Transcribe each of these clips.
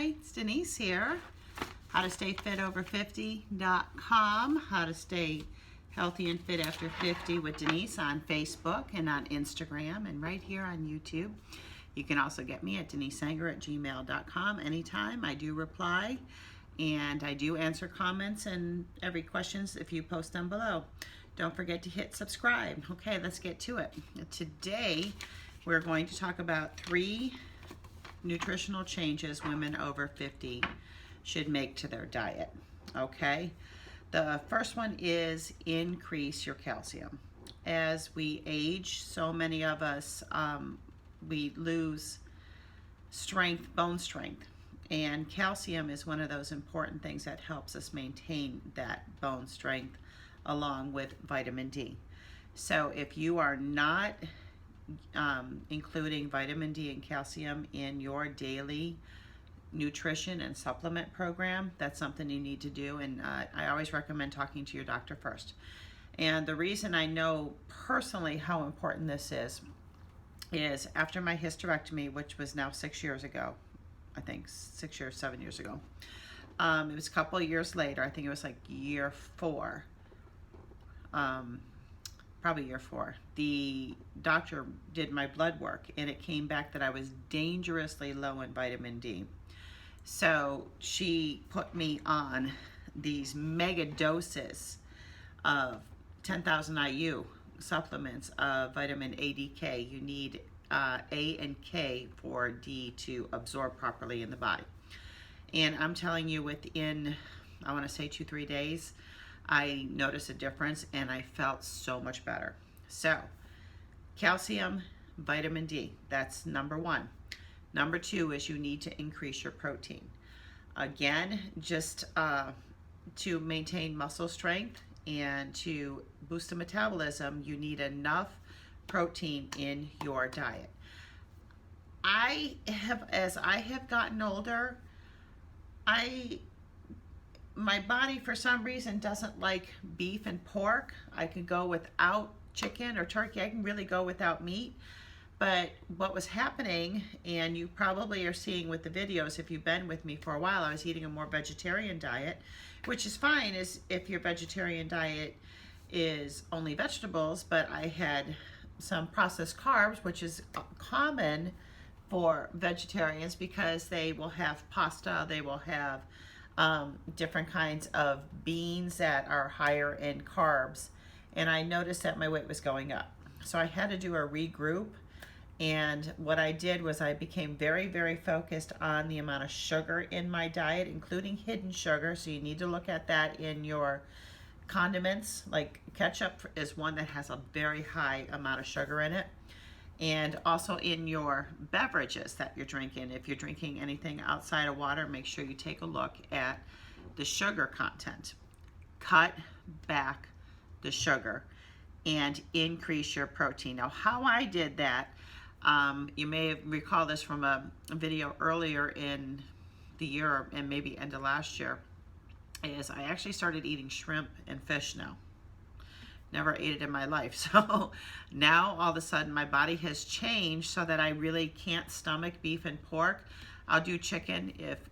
Hi, it's Denise here. HowToStayFitOver50.com. How to Stay Healthy and Fit After 50 with Denise on Facebook and on Instagram and right here on YouTube. You can also get me at denisesanger@gmail.com anytime. I do reply and I do answer comments and every questions if you post them below. Don't forget to hit subscribe. Okay, let's get to it. Today we're going to talk about 3 nutritional changes women over 50 should make to their diet. Okay, the first one is increase your calcium. As we age, so many of us we lose strength, bone strength, and calcium is one of those important things that helps us maintain that bone strength along with vitamin D. So if you are not including vitamin D and calcium in your daily nutrition and supplement program, that's something you need to do, and I always recommend talking to your doctor first. And the reason I know personally how important this is after my hysterectomy, which was now 6 years ago, I think 6 years, 7 years ago. It was a couple of years later, I think it was like year 4, probably year 4. The doctor did my blood work and it came back that I was dangerously low in vitamin D. So she put me on these mega doses of 10,000 IU supplements of vitamin A, D, K. You need A and K for D to absorb properly in the body. And I'm telling you, within, I want to say 2-3 days, I noticed a difference and I felt so much better. So, calcium, vitamin D, that's number 1. Number 2 is you need to increase your protein. Again, just to maintain muscle strength and to boost the metabolism, you need enough protein in your diet. As I have gotten older, my body for some reason doesn't like beef and pork. I could go without chicken or turkey. I can really go without meat. But what was happening, and you probably are seeing with the videos if you've been with me for a while, I was eating a more vegetarian diet, which is fine is if your vegetarian diet is only vegetables, but I had some processed carbs, which is common for vegetarians because they will have pasta, they will have different kinds of beans that are higher in carbs, and I noticed that my weight was going up. So I had to do a regroup, and what I did was I became very, very focused on the amount of sugar in my diet, including hidden sugar, so you need to look at that in your condiments. Like ketchup is one that has a very high amount of sugar in it. And also in your beverages that you're drinking. If you're drinking anything outside of water, make sure you take a look at the sugar content. Cut back the sugar and increase your protein. Now, how I did that, you may recall this from a video earlier in the year and maybe end of last year, is I actually started eating shrimp and fish now. Never ate it in my life. So now all of a sudden my body has changed so that I really can't stomach beef and pork. I'll do chicken if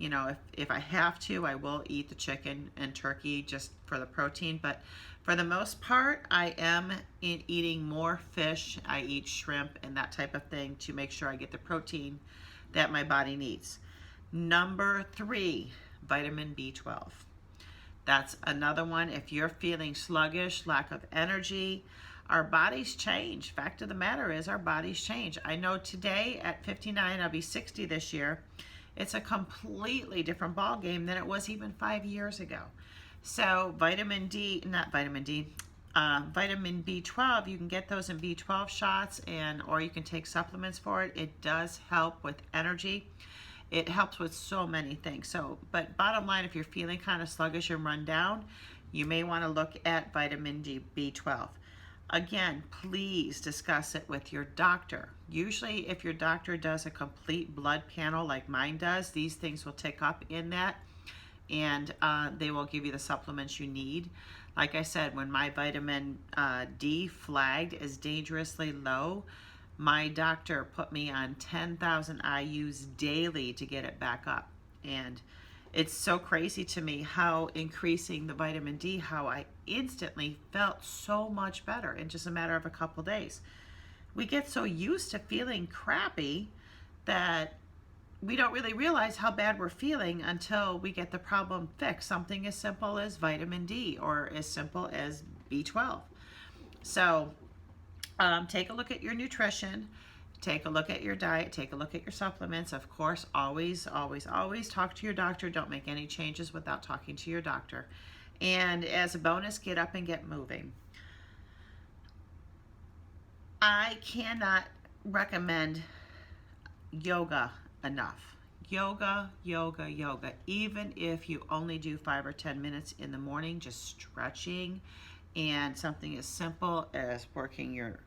I have to. I will eat the chicken and turkey just for the protein, but for the most part I am eating more fish. I eat shrimp and that type of thing to make sure I get the protein that my body needs. Number 3, vitamin B12. That's another one. If you're feeling sluggish, lack of energy, our bodies change. Fact of the matter is our bodies change. I know today at 59, I'll be 60 this year. It's a completely different ball game than it was even 5 years ago. So vitamin B12, you can get those in B12 shots or you can take supplements for it. It does help with energy. It helps with so many things. But bottom line, if you're feeling kind of sluggish and run down, you may want to look at vitamin B12. Again, please discuss it with your doctor. Usually if your doctor does a complete blood panel like mine does, these things will tick up in that, and they will give you the supplements you need. Like I said, when my vitamin D flagged as dangerously low, my doctor put me on 10,000 IUs daily to get it back up. And it's so crazy to me how increasing the vitamin D, how I instantly felt so much better in just a matter of a couple days. We get so used to feeling crappy that we don't really realize how bad we're feeling until we get the problem fixed. Something as simple as vitamin D or as simple as B12. So take a look at your nutrition, take a look at your diet, take a look at your supplements. Of course, always, always, always talk to your doctor. Don't make any changes without talking to your doctor. And as a bonus, get up and get moving. I cannot recommend yoga enough. Yoga, yoga, yoga. Even if you only do 5 or 10 minutes in the morning, just stretching and something as simple as working your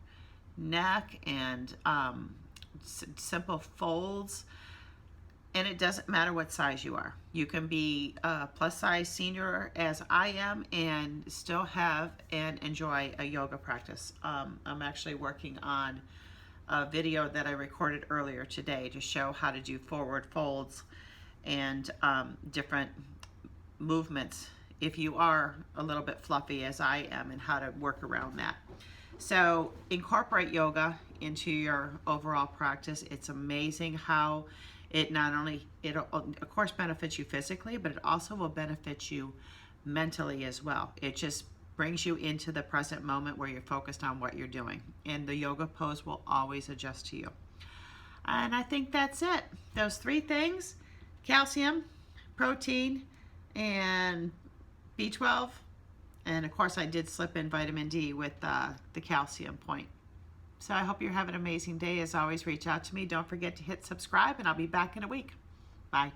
neck and simple folds. And it doesn't matter what size you are. You can be a plus size senior as I am and still have and enjoy a yoga practice. I'm actually working on a video that I recorded earlier today to show how to do forward folds and different movements if you are a little bit fluffy as I am, and how to work around that. So incorporate yoga into your overall practice. It's amazing how it not only, it of course benefits you physically, but it also will benefit you mentally as well. It just brings you into the present moment where you're focused on what you're doing. And the yoga pose will always adjust to you. And I think that's it. Those 3 things: calcium, protein, and B12. And of course I did slip in vitamin D with the calcium point. So I hope you're having an amazing day. As always, reach out to me. Don't forget to hit subscribe, and I'll be back in a week. Bye.